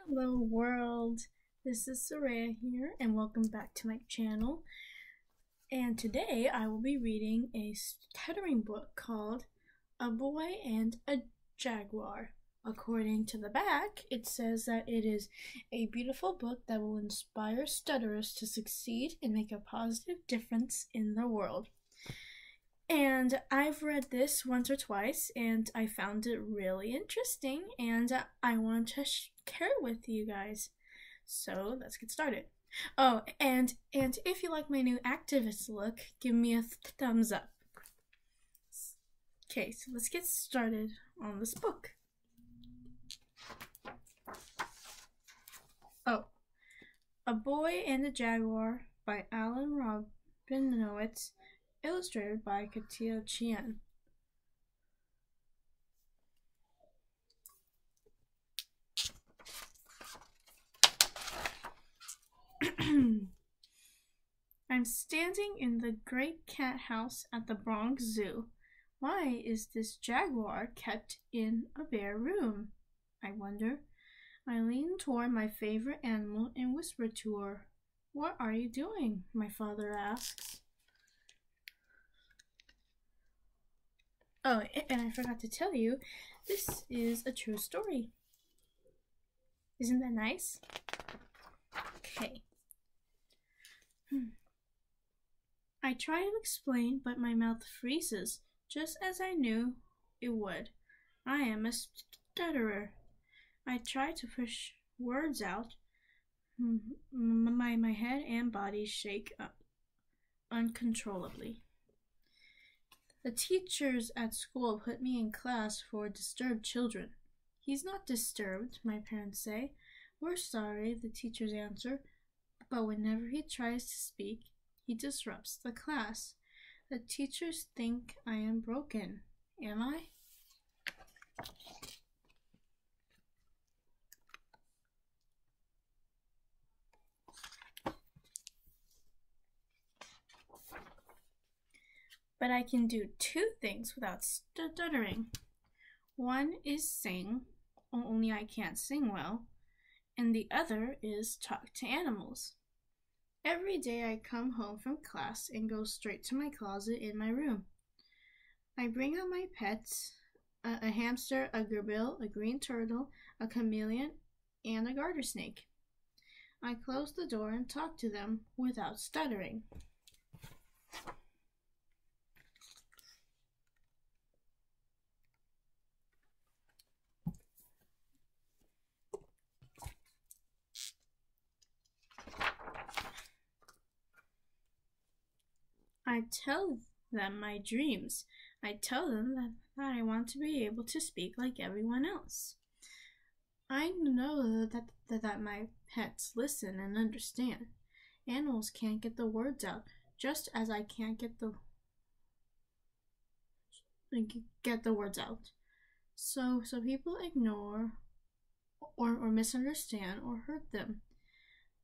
Hello world, this is Soraya here and welcome back to my channel. And today I will be reading a stuttering book called A Boy and a Jaguar. According to the back, it says that it is a beautiful book that will inspire stutterers to succeed and make a positive difference in the world. And I've read this once or twice and I found it really interesting and I want to share it with you guys. So let's get started. Oh, and if you like my new activist look, give me a thumbs up. Okay, so let's get started on this book. Oh, A Boy and a Jaguar by Alan Robinowitz, illustrated by Katia Chian. I'm standing in the great cat house at the Bronx Zoo. Why is this jaguar kept in a bare room? I wonder. I lean toward my favorite animal and whisper to her. What are you doing? My father asks. Oh, and I forgot to tell you, this is a true story. Isn't that nice? Okay. I try to explain, but my mouth freezes, just as I knew it would. I am a stutterer. I try to push words out. My head and body shake uncontrollably. The teachers at school put me in class for disturbed children. He's not disturbed, my parents say. We're sorry, the teachers answer, but whenever he tries to speak, he disrupts the class. The teachers think I am broken. Am I? But I can do two things without stuttering. One is sing, only I can't sing well, and the other is talk to animals. Every day I come home from class and go straight to my closet in my room. I bring out my pets, a hamster, a gerbil, a green turtle, a chameleon, and a garter snake. I close the door and talk to them without stuttering. I tell them my dreams. I tell them that I want to be able to speak like everyone else. I know that my pets listen and understand. Animals can't get the words out, just as I can't get the words out. So people ignore or misunderstand or hurt them.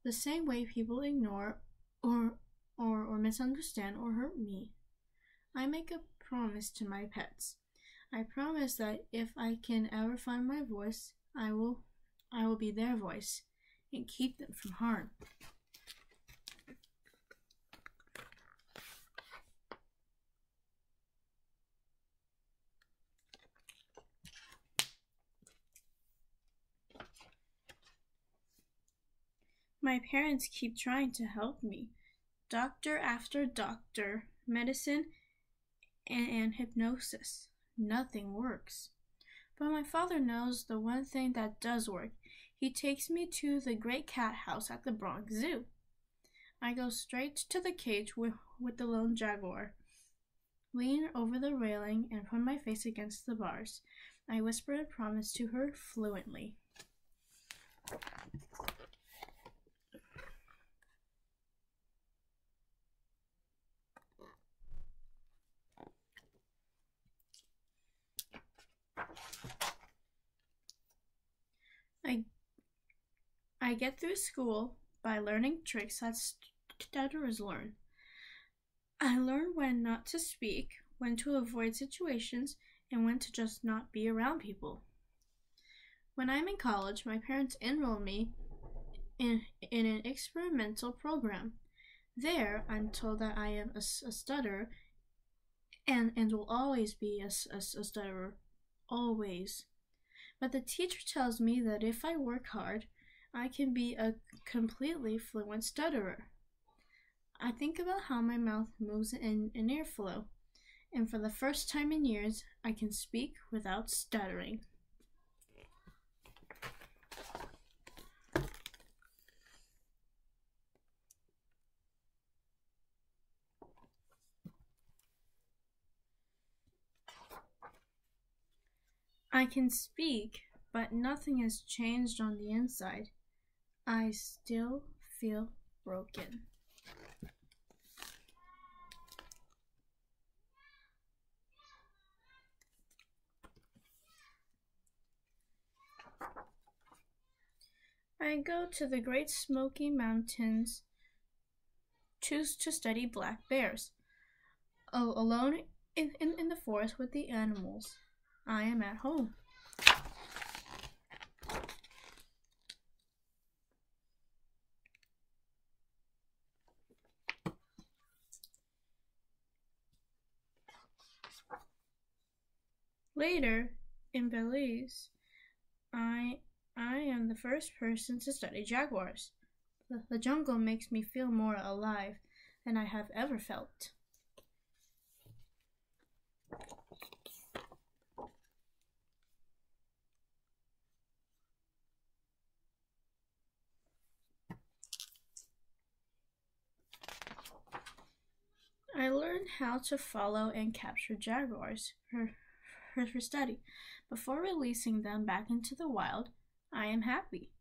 The same way people ignore or misunderstand or hurt me. I make a promise to my pets. I promise that if I can ever find my voice, I will be their voice and keep them from harm. My parents keep trying to help me. Doctor after doctor, medicine and hypnosis. Nothing works. But my father knows the one thing that does work. He takes me to the great cat house at the Bronx Zoo. I go straight to the cage with the lone jaguar, lean over the railing and put my face against the bars. I whisper a promise to her fluently. I get through school by learning tricks that stutterers learn. I learn when not to speak, when to avoid situations, and when to just not be around people. When I'm in college, my parents enrolled me in an experimental program. There, I'm told that I am a stutterer and will always be a stutterer. Always. But the teacher tells me that if I work hard, I can be a completely fluent stutterer. I think about how my mouth moves in airflow, and for the first time in years, I can speak without stuttering. I can speak, but nothing has changed on the inside. I still feel broken. I go to the Great Smoky Mountains to study black bears. Alone in the forest with the animals, I am at home. Later, in Belize, I am the first person to study jaguars. The jungle makes me feel more alive than I have ever felt. I learned how to follow and capture jaguars for study. Before releasing them back into the wild, I am happy.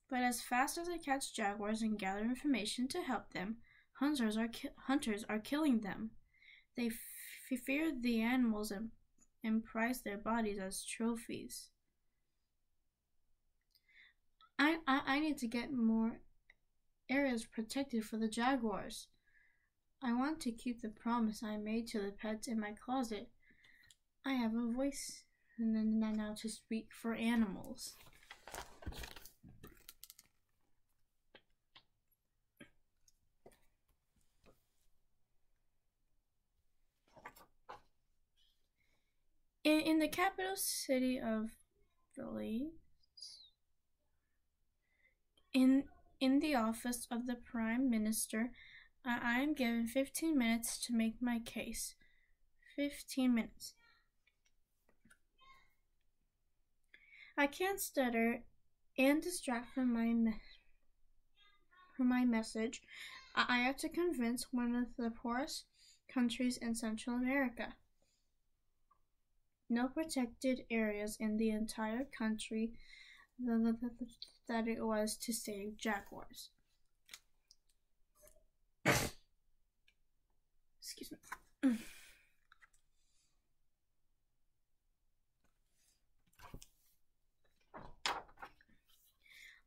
But as fast as I catch jaguars and gather information to help them, hunters are killing them. They fear the animals and prize their bodies as trophies. I need to get more areas protected for the jaguars. I want to keep the promise I made to the pets in my closet. I have a voice and then now to speak for animals. In the capital city of Belize, in the office of the Prime Minister, I am given 15 minutes to make my case. 15 minutes. I can't stutter and distract from my message. I have to convince one of the poorest countries in Central America. No protected areas in the entire country that it was to save jaguars. Excuse me.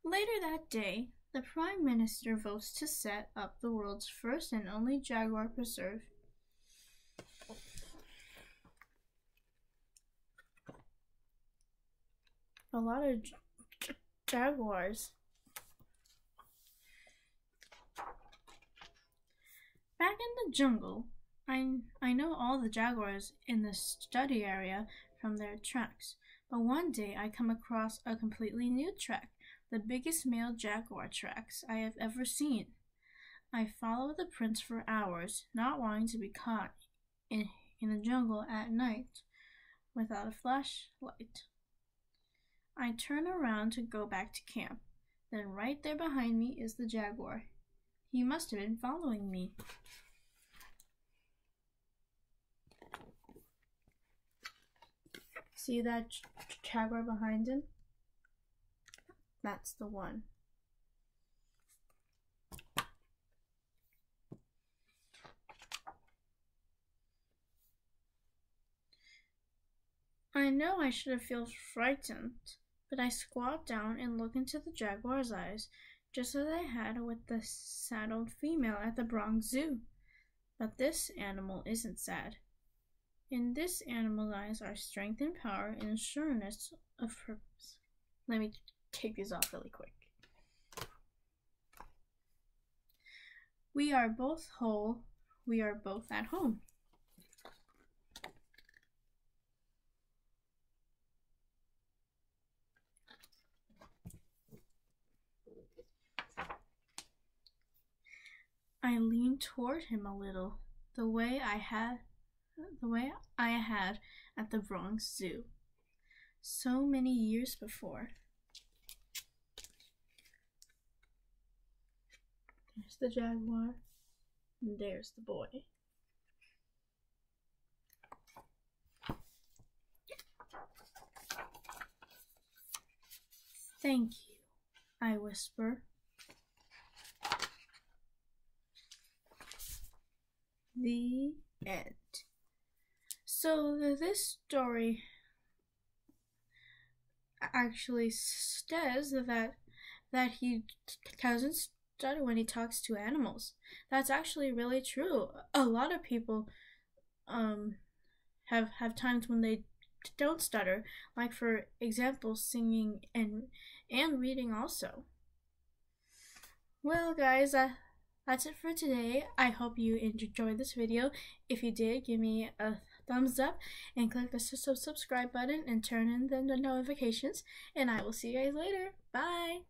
Later that day, the Prime Minister votes to set up the world's first and only jaguar preserve. A lot of jaguars. Back in the jungle, I know all the jaguars in the study area from their tracks, but one day I come across a completely new track, the biggest male jaguar tracks I have ever seen. I follow the prints for hours, not wanting to be caught in the jungle at night without a flashlight. I turn around to go back to camp. Then right there behind me is the jaguar. He must have been following me. See that jaguar behind him? That's the one. I know I should have felt frightened, but I squat down and look into the jaguar's eyes, just as I had with the saddled female at the Bronx Zoo. But this animal isn't sad. In this animal's eyes are strength and power and sureness of purpose. Let me take these off really quick. We are both whole. We are both at home. I leaned toward him a little, the way I had at the Bronx Zoo so many years before. There's the jaguar, and there's the boy. Thank you, I whisper. The end. So this story actually says that he doesn't stutter when he talks to animals. That's actually really true. A lot of people have times when they don't stutter, like for example singing and reading also. Well guys, that's it for today. I hope you enjoyed this video. If you did, give me a thumbs up and click the subscribe button and turn on the notifications, and I will see you guys later. Bye!